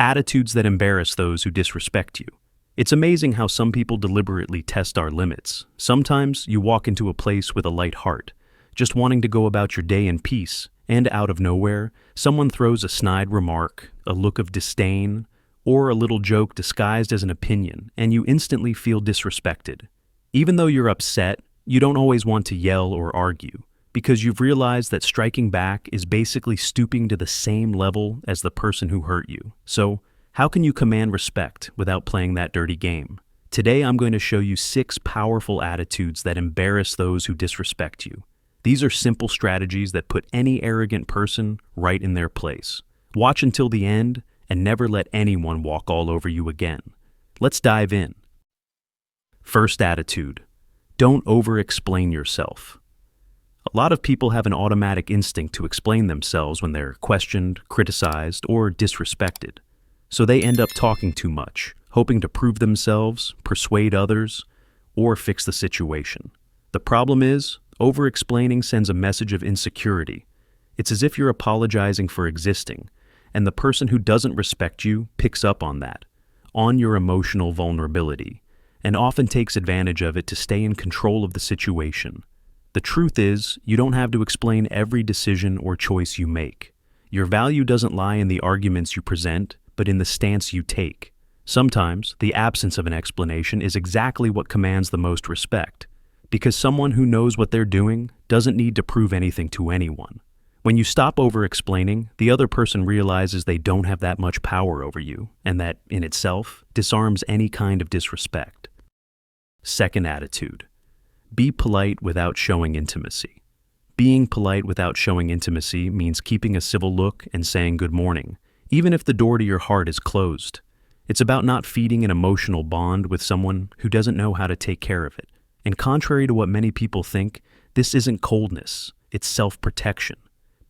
Attitudes that embarrass those who disrespect you. It's amazing how some people deliberately test our limits. Sometimes you walk into a place with a light heart, just wanting to go about your day in peace, and out of nowhere, someone throws a snide remark, a look of disdain, or a little joke disguised as an opinion, and you instantly feel disrespected. Even though you're upset, you don't always want to yell or argue, because you've realized that striking back is basically stooping to the same level as the person who hurt you. So, how can you command respect without playing that dirty game? Today I'm going to show you 6 powerful attitudes that embarrass those who disrespect you. These are simple strategies that put any arrogant person right in their place. Watch until the end and never let anyone walk all over you again. Let's dive in. First attitude: don't over-explain yourself. A lot of people have an automatic instinct to explain themselves when they're questioned, criticized, or disrespected. So they end up talking too much, hoping to prove themselves, persuade others, or fix the situation. The problem is, over-explaining sends a message of insecurity. It's as if you're apologizing for existing, and the person who doesn't respect you picks up on that, on your emotional vulnerability, and often takes advantage of it to stay in control of the situation. The truth is, you don't have to explain every decision or choice you make. Your value doesn't lie in the arguments you present, but in the stance you take. Sometimes, the absence of an explanation is exactly what commands the most respect, because someone who knows what they're doing doesn't need to prove anything to anyone. When you stop over-explaining, the other person realizes they don't have that much power over you, and that, in itself, disarms any kind of disrespect. Second attitude: be polite without showing intimacy. Being polite without showing intimacy means keeping a civil look and saying good morning, even if the door to your heart is closed. It's about not feeding an emotional bond with someone who doesn't know how to take care of it. And contrary to what many people think, this isn't coldness, it's self-protection.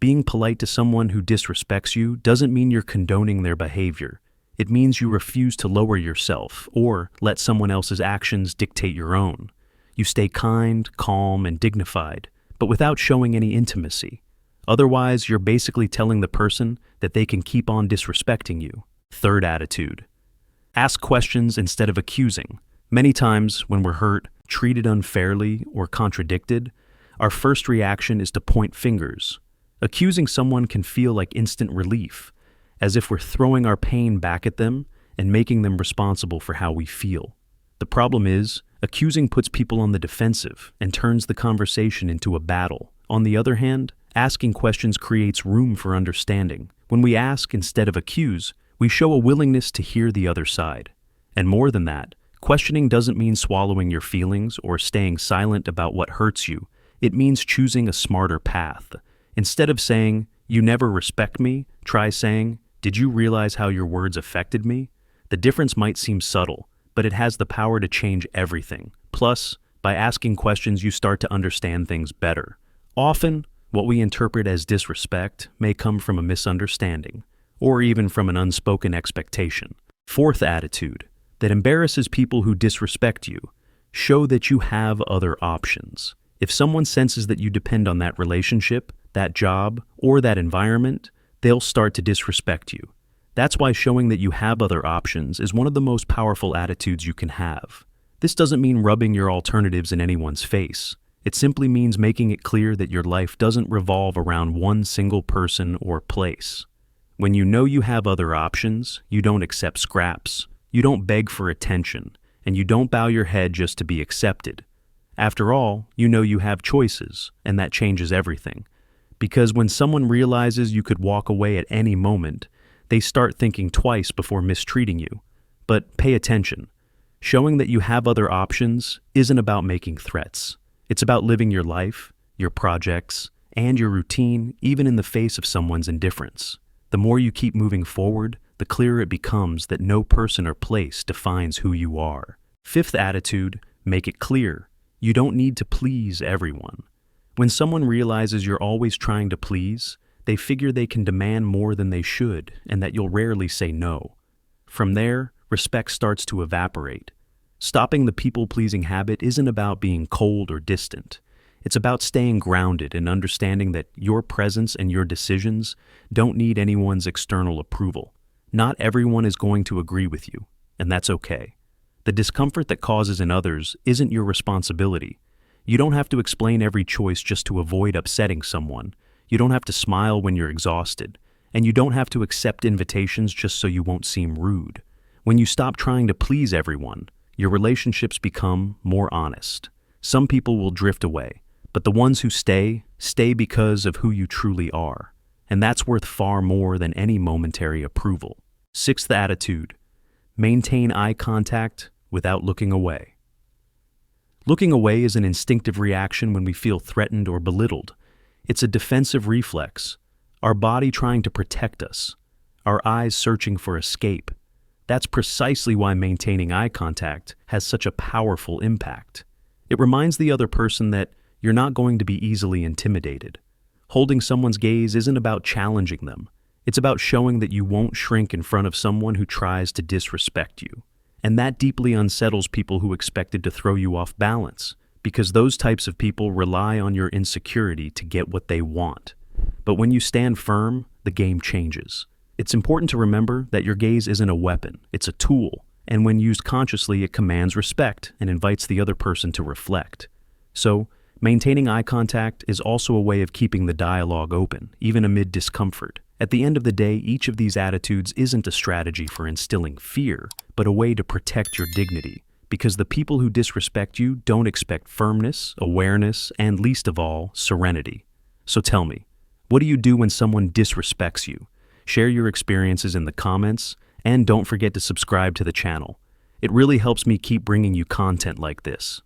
Being polite to someone who disrespects you doesn't mean you're condoning their behavior. It means you refuse to lower yourself or let someone else's actions dictate your own. You stay kind, calm, and dignified, but without showing any intimacy. Otherwise, you're basically telling the person that they can keep on disrespecting you. Third attitude: ask questions instead of accusing. Many times, when we're hurt, treated unfairly, or contradicted, our first reaction is to point fingers. Accusing someone can feel like instant relief, as if we're throwing our pain back at them and making them responsible for how we feel. The problem is, accusing puts people on the defensive and turns the conversation into a battle. On the other hand, asking questions creates room for understanding. When we ask instead of accuse, we show a willingness to hear the other side. And more than that, questioning doesn't mean swallowing your feelings or staying silent about what hurts you. It means choosing a smarter path. Instead of saying, "You never respect me," try saying, "Did you realize how your words affected me?" The difference might seem subtle, but it has the power to change everything. Plus, by asking questions, you start to understand things better. Often, what we interpret as disrespect may come from a misunderstanding, or even from an unspoken expectation. Fourth attitude: that embarrasses people who disrespect you. Show that you have other options. If someone senses that you depend on that relationship, that job, or that environment, they'll start to disrespect you. That's why showing that you have other options is one of the most powerful attitudes you can have. This doesn't mean rubbing your alternatives in anyone's face. It simply means making it clear that your life doesn't revolve around one single person or place. When you know you have other options, you don't accept scraps, you don't beg for attention, and you don't bow your head just to be accepted. After all, you know you have choices, and that changes everything. Because when someone realizes you could walk away at any moment, they start thinking twice before mistreating you. But pay attention. Showing that you have other options isn't about making threats. It's about living your life, your projects, and your routine, even in the face of someone's indifference. The more you keep moving forward, the clearer it becomes that no person or place defines who you are. Fifth attitude: make it clear. You don't need to please everyone. When someone realizes you're always trying to please, they figure they can demand more than they should and that you'll rarely say no. From there, respect starts to evaporate. Stopping the people-pleasing habit isn't about being cold or distant. It's about staying grounded and understanding that your presence and your decisions don't need anyone's external approval. Not everyone is going to agree with you, and that's okay. The discomfort that causes in others isn't your responsibility. You don't have to explain every choice just to avoid upsetting someone. You don't have to smile when you're exhausted. And you don't have to accept invitations just so you won't seem rude. When you stop trying to please everyone, your relationships become more honest. Some people will drift away, but the ones who stay because of who you truly are. And that's worth far more than any momentary approval. Sixth attitude: maintain eye contact without looking away. Looking away is an instinctive reaction when we feel threatened or belittled. It's a defensive reflex, our body trying to protect us, our eyes searching for escape. That's precisely why maintaining eye contact has such a powerful impact. It reminds the other person that you're not going to be easily intimidated. Holding someone's gaze isn't about challenging them. It's about showing that you won't shrink in front of someone who tries to disrespect you. And that deeply unsettles people who expected to throw you off balance, because those types of people rely on your insecurity to get what they want. But when you stand firm, the game changes. It's important to remember that your gaze isn't a weapon, it's a tool, and when used consciously, it commands respect and invites the other person to reflect. So, maintaining eye contact is also a way of keeping the dialogue open, even amid discomfort. At the end of the day, each of these attitudes isn't a strategy for instilling fear, but a way to protect your dignity. Because the people who disrespect you don't expect firmness, awareness, and least of all, serenity. So tell me, what do you do when someone disrespects you? Share your experiences in the comments, and don't forget to subscribe to the channel. It really helps me keep bringing you content like this.